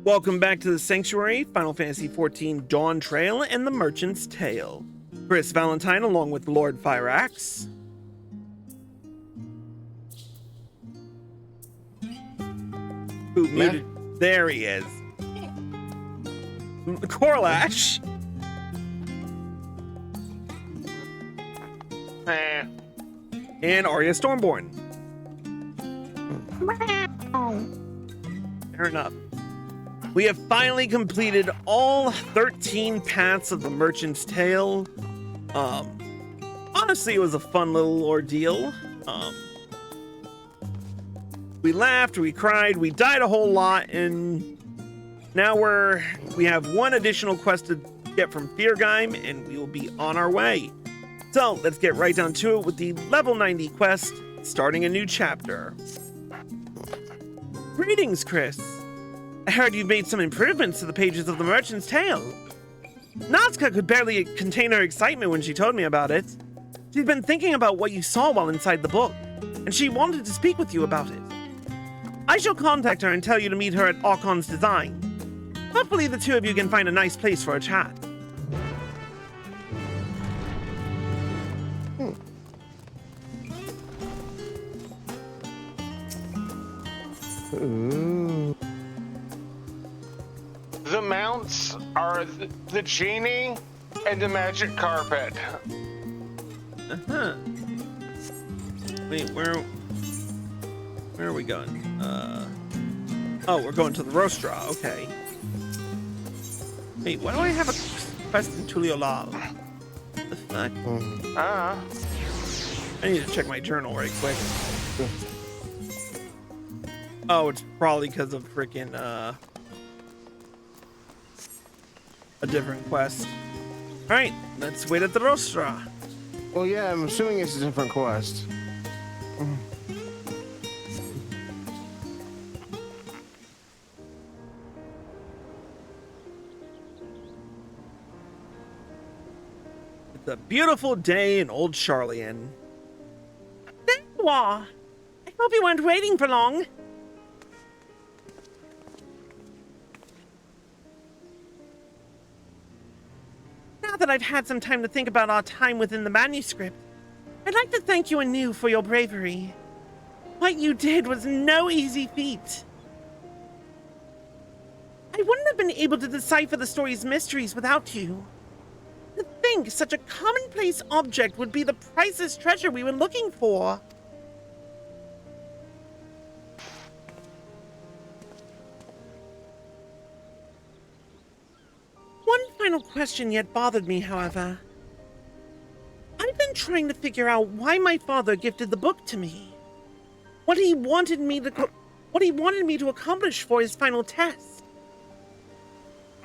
Welcome back to the Sanctuary, Final Fantasy XIV Dawntrail and the Merchant's Tale. Chris Valentine along with Lord Fyrax. Who muted? There he is. Corlash. And Arya Stormborn. Fair enough. We have finally completed all 13 paths of the Merchant's Tale. Honestly, it was a fun little ordeal. We laughed, we cried, we died a whole lot, and now we have one additional quest to get from Fyrgeim, and we will be on our way. So let's get right down to it with the level 90 quest, starting a new chapter. Greetings, Chris. I heard you've made some improvements to the pages of the Merchant's Tale. Natsuka could barely contain her excitement when she told me about it. She'd been thinking about what you saw while inside the book, and she wanted to speak with you about it. I shall contact her and tell you to meet her at Archon's Design. Hopefully the two of you can find a nice place for a chat. Ooh. The mounts are the genie and the magic carpet. Wait, where are we going? Oh, we're going to the Rostra, okay. Wait, why do I have a quest in Tuliolal? What the fuck? I need to check my journal right quick. Oh, it's probably because of freaking, a different quest. Alright, let's wait at the Rostra. Well, yeah, I'm assuming it's a different quest. It's a beautiful day in Old Charlian. There you are. I hope you weren't waiting for long. Now that I've had some time to think about our time within the manuscript, I'd like to thank you anew for your bravery. What you did was no easy feat. I wouldn't have been able to decipher the story's mysteries without you. To think such a commonplace object would be the priceless treasure we were looking for. One final question yet bothered me, however. I've been trying to figure out why my father gifted the book to me. What he wanted me to accomplish for his final test.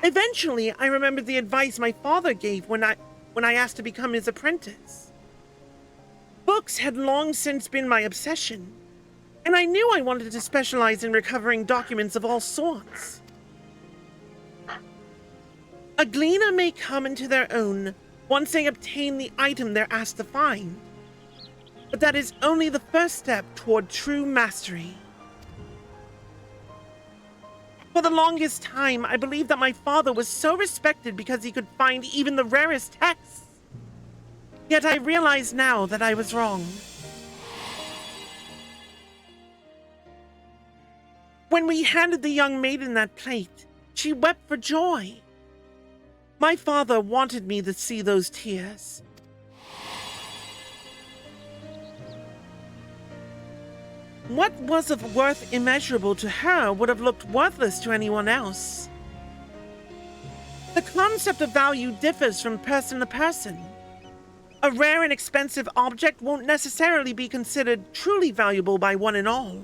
Eventually, I remembered the advice my father gave when I asked to become his apprentice. Books had long since been my obsession, and I knew I wanted to specialize in recovering documents of all sorts. A gleaner may come into their own once they obtain the item they're asked to find, but that is only the first step toward true mastery. For the longest time, I believed that my father was so respected because he could find even the rarest texts. Yet I realize now that I was wrong. When we handed the young maiden that plate, she wept for joy. My father wanted me to see those tears. What was of worth immeasurable to her would have looked worthless to anyone else. The concept of value differs from person to person. A rare and expensive object won't necessarily be considered truly valuable by one and all.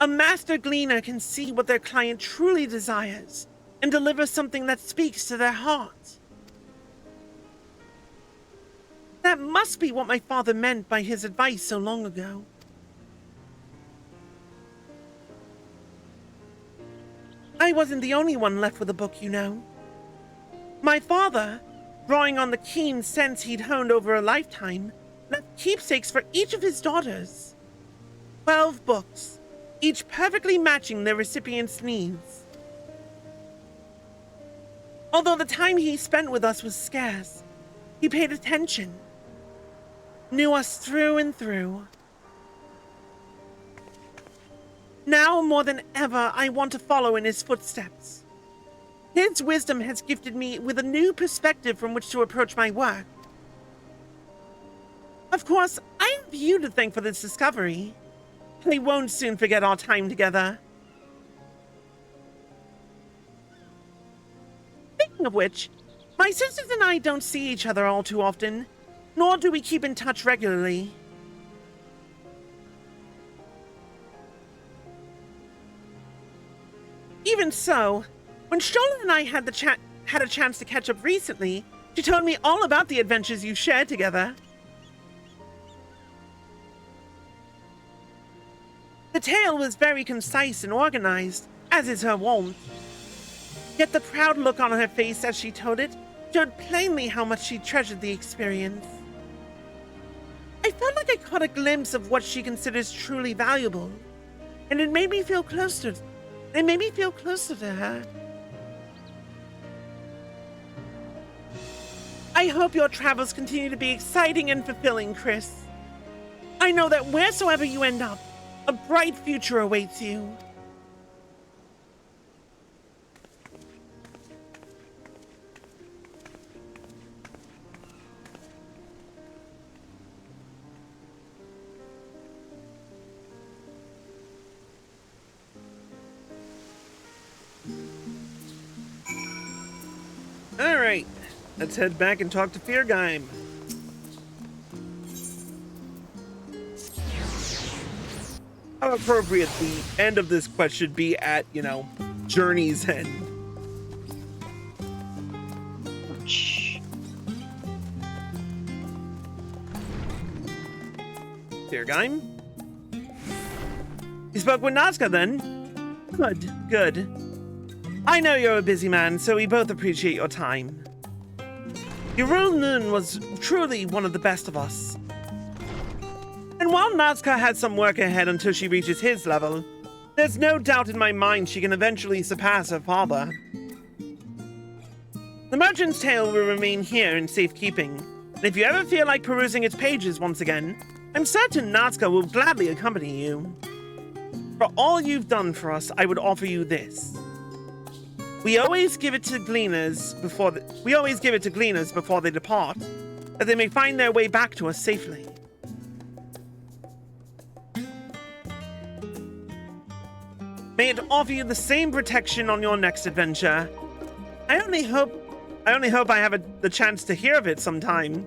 A master gleaner can see what their client truly desires and deliver something that speaks to their heart. That must be what my father meant by his advice so long ago. I wasn't the only one left with a book, you know. My father, drawing on the keen sense he'd honed over a lifetime, left keepsakes for each of his daughters. 12 books, each perfectly matching their recipient's needs. Although the time he spent with us was scarce, he paid attention, knew us through and through. Now more than ever, I want to follow in his footsteps. His wisdom has gifted me with a new perspective from which to approach my work. Of course, I have you to thank for this discovery. I won't soon forget our time together. Speaking of which, my sisters and I don't see each other all too often, nor do we keep in touch regularly. Even so, when Shola and I had a chance to catch up recently, she told me all about the adventures you shared together. The tale was very concise and organized, as is her wont. Yet the proud look on her face as she told it showed plainly how much she treasured the experience. I felt like I caught a glimpse of what she considers truly valuable, and it made me feel closer to her. I hope your travels continue to be exciting and fulfilling, Chris. I know that wheresoever you end up, a bright future awaits you. Alright, let's head back and talk to Fyrgeim. How appropriate the end of this quest should be at, Journey's End. Fyrgeim? You spoke with Nazca then? Good. I know you're a busy man, so we both appreciate your time. Yurul Nun was truly one of the best of us. And while Nazca has some work ahead until she reaches his level, there's no doubt in my mind she can eventually surpass her father. The Merchant's Tale will remain here in safekeeping, and if you ever feel like perusing its pages once again, I'm certain Nazca will gladly accompany you. For all you've done for us, I would offer you this. We always give it to gleaners before they depart, that they may find their way back to us safely. May it offer you the same protection on your next adventure. I only hope I have the chance to hear of it sometime.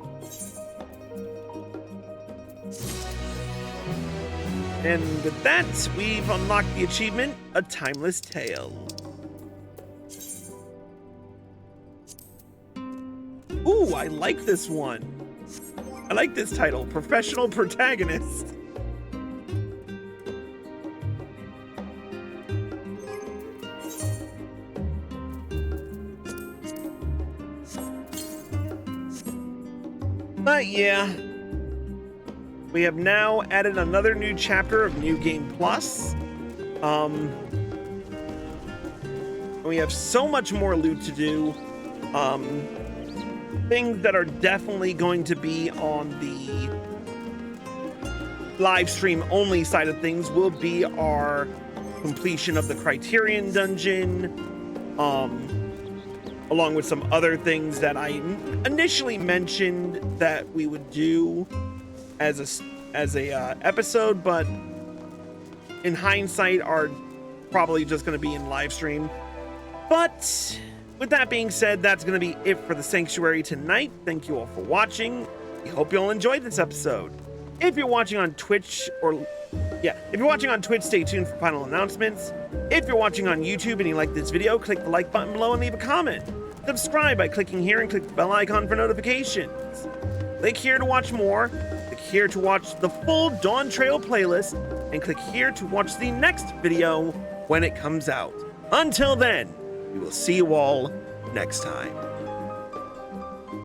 And with that, we've unlocked the achievement, A Timeless Tale. Ooh, I like this one. I like this title, Professional Protagonist. But yeah, we have now added another new chapter of New Game Plus. We have so much more loot to do. Things that are definitely going to be on the live stream only side of things will be our completion of the Criterion Dungeon, along with some other things that I initially mentioned that we would do as a episode, but in hindsight are probably just going to be in live stream. But with that being said, that's going to be it for the Sanctuary tonight. Thank you all for watching. We hope you all enjoyed this episode. If you're watching on Twitch, stay tuned for final announcements. If you're watching on YouTube and you like this video, click the like button below and leave a comment. Subscribe by clicking here and click the bell icon for notifications. Click here to watch more. Click here to watch the full Dawntrail playlist, and click here to watch the next video when it comes out. Until then, we will see you all next time.